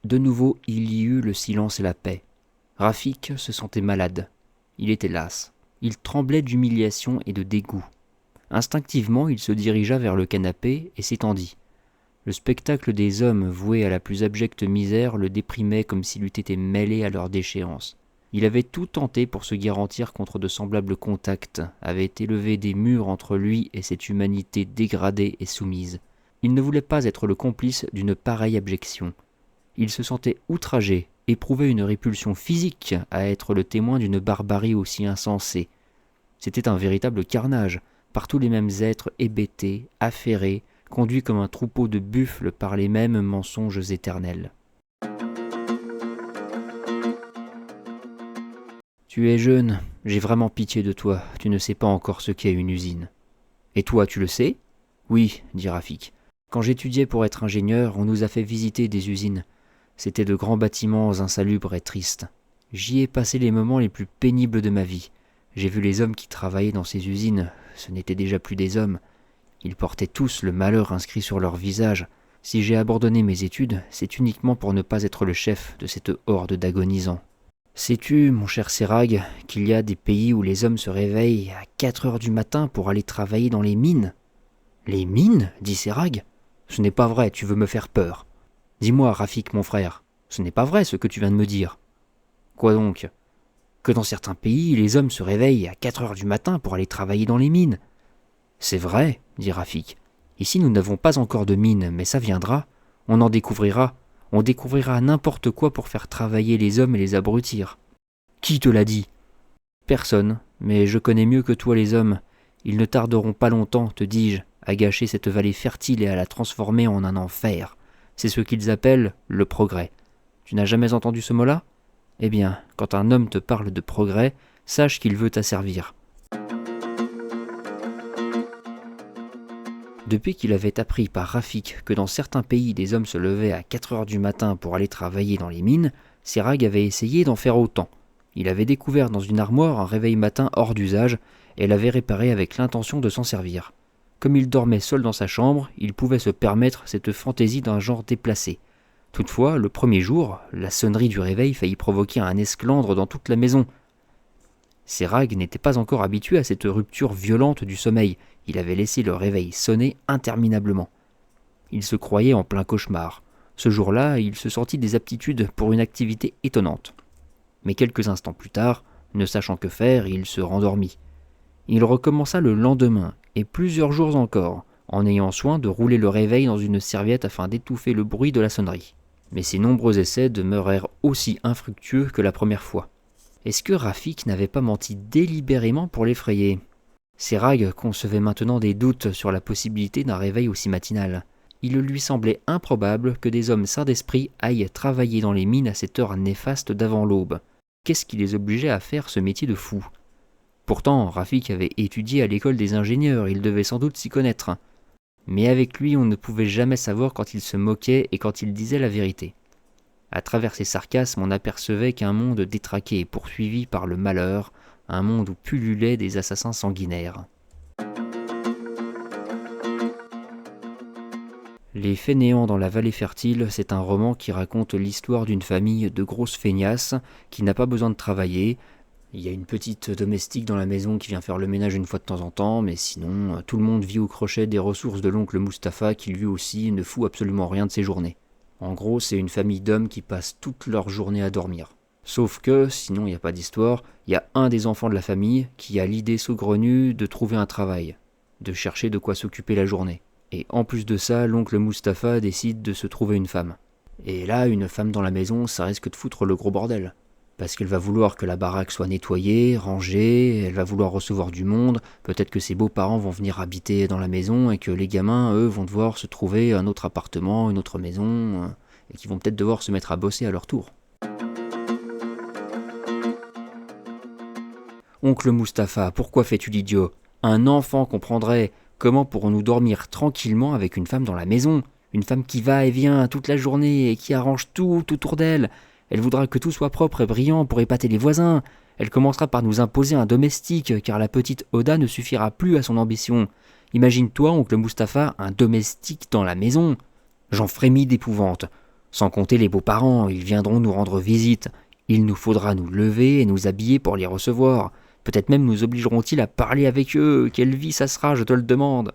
De nouveau, il y eut le silence et la paix. Rafik se sentait malade. Il était las. Il tremblait d'humiliation et de dégoût. Instinctivement, il se dirigea vers le canapé et s'étendit. Le spectacle des hommes voués à la plus abjecte misère le déprimait comme s'il eût été mêlé à leur déchéance. Il avait tout tenté pour se garantir contre de semblables contacts, avait élevé des murs entre lui et cette humanité dégradée et soumise. Il ne voulait pas être le complice d'une pareille abjection. Il se sentait outragé, éprouvait une répulsion physique à être le témoin d'une barbarie aussi insensée. C'était un véritable carnage, partout les mêmes êtres hébétés, affairés, conduits comme un troupeau de buffles par les mêmes mensonges éternels. Tu es jeune, j'ai vraiment pitié de toi, tu ne sais pas encore ce qu'est une usine. Et toi, tu le sais ? Oui, dit Rafik. Quand j'étudiais pour être ingénieur, on nous a fait visiter des usines. C'étaient de grands bâtiments insalubres et tristes. J'y ai passé les moments les plus pénibles de ma vie. J'ai vu les hommes qui travaillaient dans ces usines, ce n'étaient déjà plus des hommes. Ils portaient tous le malheur inscrit sur leur visage. Si j'ai abandonné mes études, c'est uniquement pour ne pas être le chef de cette horde d'agonisants. Sais-tu, mon cher Sérag, qu'il y a des pays où les hommes se réveillent à 4 heures du matin pour aller travailler dans les mines ? Les mines ? Dit Sérag. Ce n'est pas vrai, tu veux me faire peur. Dis-moi, Rafik, mon frère, ce n'est pas vrai ce que tu viens de me dire. Quoi donc ? Que dans certains pays, les hommes se réveillent à 4 heures du matin pour aller travailler dans les mines. C'est vrai, dit Rafik. Ici, nous n'avons pas encore de mines, mais ça viendra. On en découvrira. On découvrira n'importe quoi pour faire travailler les hommes et les abrutir. Qui te l'a dit ? Personne, mais je connais mieux que toi les hommes. Ils ne tarderont pas longtemps, te dis-je, à gâcher cette vallée fertile et à la transformer en un enfer. C'est ce qu'ils appellent le progrès. Tu n'as jamais entendu ce mot-là ? Eh bien, quand un homme te parle de progrès, sache qu'il veut t'asservir. Depuis qu'il avait appris par Rafik que dans certains pays des hommes se levaient à 4 heures du matin pour aller travailler dans les mines, Sérag avait essayé d'en faire autant. Il avait découvert dans une armoire un réveil matin hors d'usage et l'avait réparé avec l'intention de s'en servir. Comme il dormait seul dans sa chambre, il pouvait se permettre cette fantaisie d'un genre déplacé. Toutefois, le premier jour, la sonnerie du réveil faillit provoquer un esclandre dans toute la maison. Sérag n'était pas encore habitué à cette rupture violente du sommeil. Il avait laissé le réveil sonner interminablement. Il se croyait en plein cauchemar. Ce jour-là, il se sentit des aptitudes pour une activité étonnante. Mais quelques instants plus tard, ne sachant que faire, il se rendormit. Il recommença le lendemain, et plusieurs jours encore, en ayant soin de rouler le réveil dans une serviette afin d'étouffer le bruit de la sonnerie. Mais ces nombreux essais demeurèrent aussi infructueux que la première fois. Est-ce que Rafik n'avait pas menti délibérément pour l'effrayer ? Sérag concevait maintenant des doutes sur la possibilité d'un réveil aussi matinal. Il lui semblait improbable que des hommes sains d'esprit aillent travailler dans les mines à cette heure néfaste d'avant l'aube. Qu'est-ce qui les obligeait à faire ce métier de fou ? Pourtant, Rafik avait étudié à l'école des ingénieurs, il devait sans doute s'y connaître. Mais avec lui, on ne pouvait jamais savoir quand il se moquait et quand il disait la vérité. À travers ses sarcasmes, on apercevait qu'un monde détraqué et poursuivi par le malheur, un monde où pullulaient des assassins sanguinaires. Les Fainéants dans la vallée fertile, c'est un roman qui raconte l'histoire d'une famille de grosses feignasses qui n'a pas besoin de travailler. Il y a une petite domestique dans la maison qui vient faire le ménage une fois de temps en temps, mais sinon, tout le monde vit au crochet des ressources de l'oncle Mustapha qui lui aussi ne fout absolument rien de ses journées. En gros, c'est une famille d'hommes qui passent toute leur journée à dormir. Sauf que, sinon il n'y a pas d'histoire, il y a un des enfants de la famille qui a l'idée saugrenue de trouver un travail, de chercher de quoi s'occuper la journée. Et en plus de ça, l'oncle Mustapha décide de se trouver une femme. Et là, une femme dans la maison, ça risque de foutre le gros bordel. Parce qu'elle va vouloir que la baraque soit nettoyée, rangée, elle va vouloir recevoir du monde, peut-être que ses beaux-parents vont venir habiter dans la maison et que les gamins, eux, vont devoir se trouver un autre appartement, une autre maison, et qu'ils vont peut-être devoir se mettre à bosser à leur tour. Oncle Mustapha, pourquoi fais-tu l'idiot ? Un enfant comprendrait. Comment pourrons-nous dormir tranquillement avec une femme dans la maison ? Une femme qui va et vient toute la journée et qui arrange tout autour d'elle. Elle voudra que tout soit propre et brillant pour épater les voisins. Elle commencera par nous imposer un domestique, car la petite Oda ne suffira plus à son ambition. Imagine-toi, oncle Mustapha, un domestique dans la maison. J'en frémis d'épouvante. Sans compter les beaux-parents, ils viendront nous rendre visite. Il nous faudra nous lever et nous habiller pour les recevoir. Peut-être même nous obligeront-ils à parler avec eux. Quelle vie ça sera, je te le demande.